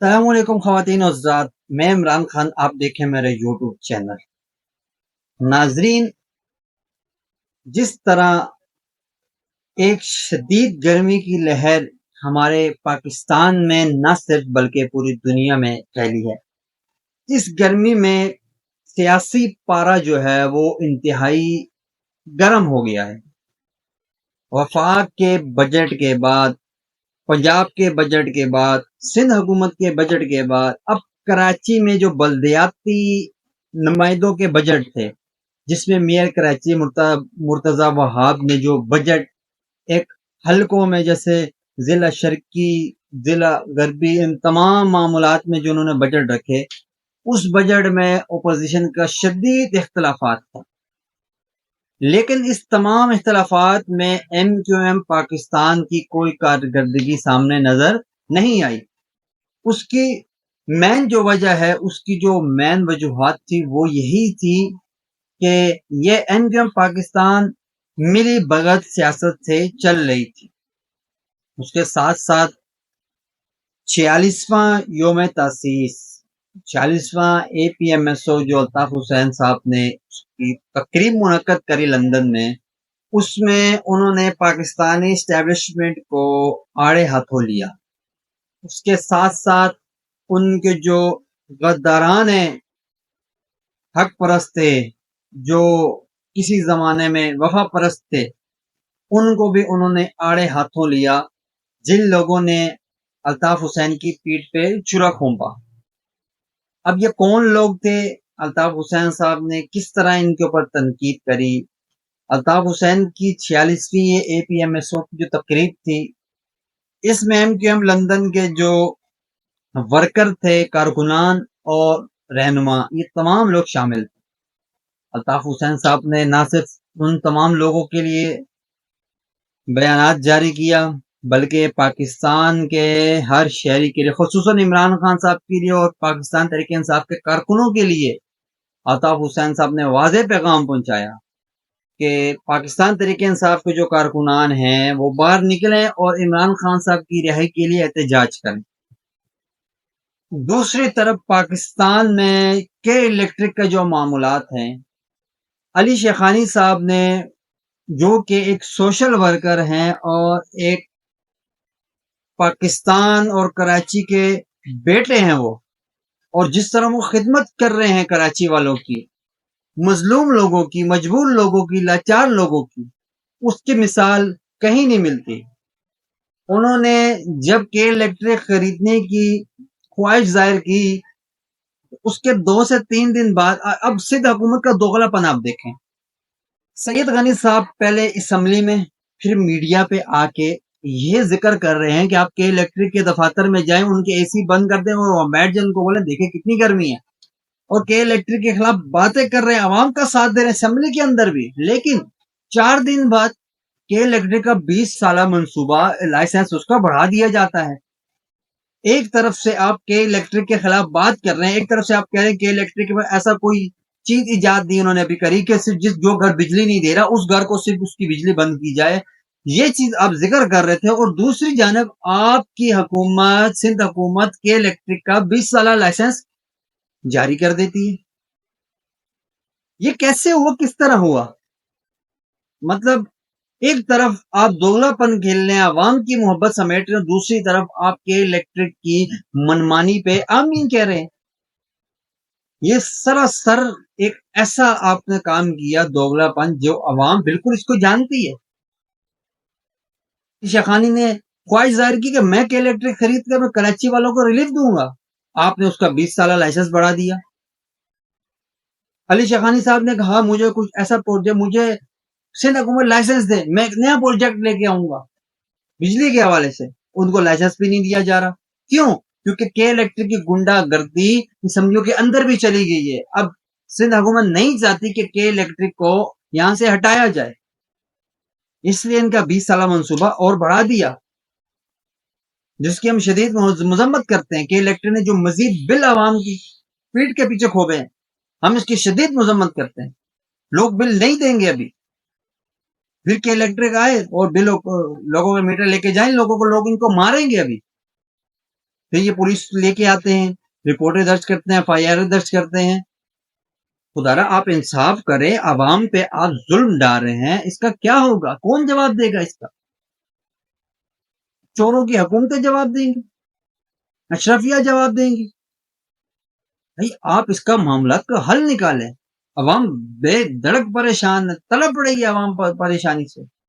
السلام علیکم خواتین و حضرات، میں عمران خان، آپ دیکھیں میرے یوٹیوب چینل۔ ناظرین، جس طرح ایک شدید گرمی کی لہر ہمارے پاکستان میں نہ صرف بلکہ پوری دنیا میں پھیلی ہے، اس گرمی میں سیاسی پارہ جو ہے وہ انتہائی گرم ہو گیا ہے۔ وفاق کے بجٹ کے بعد، پنجاب کے بجٹ کے بعد، سندھ حکومت کے بجٹ کے بعد، اب کراچی میں جو بلدیاتی نمائندوں کے بجٹ تھے، جس میں میئر کراچی مرتضی وہاب نے جو بجٹ ایک حلقوں میں جیسے ضلع شرقی، ضلع غربی، ان تمام معاملات میں جو انہوں نے بجٹ رکھے، اس بجٹ میں اپوزیشن کا شدید اختلافات تھا، لیکن اس تمام اختلافات میں ایم کیو ایم پاکستان کی کوئی کارکردگی سامنے نظر نہیں آئی۔ اس کی مین جو وجہ ہے، اس کی جو مین وجوہات تھی وہ یہی تھی کہ یہ ایم کیو ایم پاکستان ملی بھگت سیاست سے چل رہی تھی۔ اس کے ساتھ ساتھ 46واں یوم تاسیس، 46واں اے پی ایم ایس او جو الطاف حسین صاحب نے اس کی تقریب منعقد کری لندن میں، اس میں انہوں نے پاکستانی اسٹیبلشمنٹ کو آڑے ہاتھوں لیا۔ اس کے ساتھ ساتھ ان کے جو غداران حق پرست تھے، جو کسی زمانے میں وفا پرست تھے، ان کو بھی انہوں نے آڑے ہاتھوں لیا، جن لوگوں نے الطاف حسین کی پیٹھ پہ چھرا کھونپا۔ اب یہ کون لوگ تھے؟ الطاف حسین صاحب نے کس طرح ان کے اوپر تنقید کری؟ الطاف حسین کی 46ویں اے پی ایم ایس او کی جو تقریب تھی، اس میں ایم کیو ایم لندن کے جو ورکر تھے، کارکنان اور رہنما، یہ تمام لوگ شامل تھے۔ الطاف حسین صاحب نے نہ صرف ان تمام لوگوں کے لیے بیانات جاری کیا، بلکہ پاکستان کے ہر شہری کے لیے، خصوصاً عمران خان صاحب کے لیے اور پاکستان تحریک انصاف کے کارکنوں کے لیے الطاف حسین صاحب نے واضح پیغام پہنچایا کہ پاکستان تحریک انصاف کے جو کارکنان ہیں وہ باہر نکلیں اور عمران خان صاحب کی رہائی کے لیے احتجاج کریں۔ دوسری طرف پاکستان میں کے الیکٹرک کا جو معاملات ہیں، علی شیخانی صاحب نے، جو کہ ایک سوشل ورکر ہیں اور ایک پاکستان اور کراچی کے بیٹے ہیں وہ، اور جس طرح وہ خدمت کر رہے ہیں کراچی والوں کی، مظلوم لوگوں کی، مجبور لوگوں کی، لاچار لوگوں کی، اس کی مثال کہیں نہیں ملتی۔ انہوں نے جب کے الیکٹرک خریدنے کی خواہش ظاہر کی، اس کے 2 سے 3 دن بعد اب سندھ حکومت کا دوغلا پن آپ دیکھیں۔ سید غنی صاحب پہلے اسمبلی میں، پھر میڈیا پہ آ کے یہ ذکر کر رہے ہیں کہ آپ کے الیکٹرک کے دفاتر میں جائیں، ان کے اے سی بند کر دیں اور وہ بیٹھ جائیں، ان کو بولیں دیکھیں کتنی گرمی ہے، اور کے الیکٹرک کے خلاف باتیں کر رہے ہیں، عوام کا ساتھ دے رہے ہیں اسمبلی کے اندر بھی۔ لیکن 4 دن بعد کے الیکٹرک کا 20 سالہ منصوبہ لائسنس اس کا بڑھا دیا جاتا ہے۔ ایک طرف سے آپ کے الیکٹرک کے خلاف بات کر رہے ہیں، ایک طرف سے آپ کہہ رہے ہیں کہ الیکٹرک میں ایسا کوئی چیز ایجاد نہیں انہوں نے ابھی کری کہ صرف جو گھر بجلی نہیں دے رہا اس گھر کو صرف اس کی بجلی بند کی جائے، یہ چیز آپ ذکر کر رہے تھے، اور دوسری جانب آپ کی حکومت، سندھ حکومت کے الیکٹرک کا 20 سالہ لائسنس جاری کر دیتی ہے۔ یہ کیسے ہوا؟ کس طرح ہوا؟ مطلب ایک طرف آپ دوگلا پن کھیل رہے ہیں، عوام کی محبت سمیٹ رہے ہیں، دوسری طرف آپ کے الیکٹرک کی منمانی پہ آمین کہہ رہے ہیں۔ یہ سراسر ایک ایسا آپ نے کام کیا، دوگلا پن، جو عوام بالکل اس کو جانتی ہے۔ شیخانی نے خواہش ظاہر کی کہ میں کہ الیکٹرک خرید کر میں کراچی والوں کو ریلیف دوں گا، آپ نے اس کا 20 سالہ لائسنس بڑھا دیا۔ علی شیخانی صاحب نے کہا مجھے کچھ ایسا پروجیکٹ، مجھے سندھ حکومت لائسنس دے، میں ایک نیا پروجیکٹ لے کے آؤں گا بجلی کے حوالے سے، ان کو لائسنس بھی نہیں دیا جا رہا۔ کیوں؟ کیونکہ کے الیکٹرک کی گنڈا گردی اسمبلیوں کے اندر بھی چلی گئی ہے۔ اب سندھ حکومت نہیں چاہتی کہ کے الیکٹرک کو یہاں سے ہٹایا جائے، اس لیے ان کا 20 سالہ منصوبہ اور بڑھا دیا، جس کی ہم شدید مذمت کرتے ہیں۔ کہ الیکٹرک نے جو مزید بل عوام کی پیٹ کے پیچھے کھوبے ہیں، ہم اس کی شدید مذمت کرتے ہیں۔ لوگ بل نہیں دیں گے ابھی، پھر کہ الیکٹرک آئے اور بل لوگوں کے میٹر لے کے جائیں، لوگوں کو، لوگ ان کو ماریں گے ابھی۔ پھر یہ پولیس لے کے آتے ہیں، رپورٹیں درج کرتے ہیں، FIR درج کرتے ہیں۔ خدا آپ انصاف کریں، عوام پہ آپ ظلم ڈال رہے ہیں، اس کا کیا ہوگا؟ کون جواب دے گا اس کا؟ چوروں کی حکومتیں جواب دیں گی، اشرفیہ جواب دیں گی؟ بھائی آپ اس کا معاملات کا حل نکالیں۔ عوام بے دڑک پریشان ہے، تڑپ رہی ہے عوام پریشانی سے۔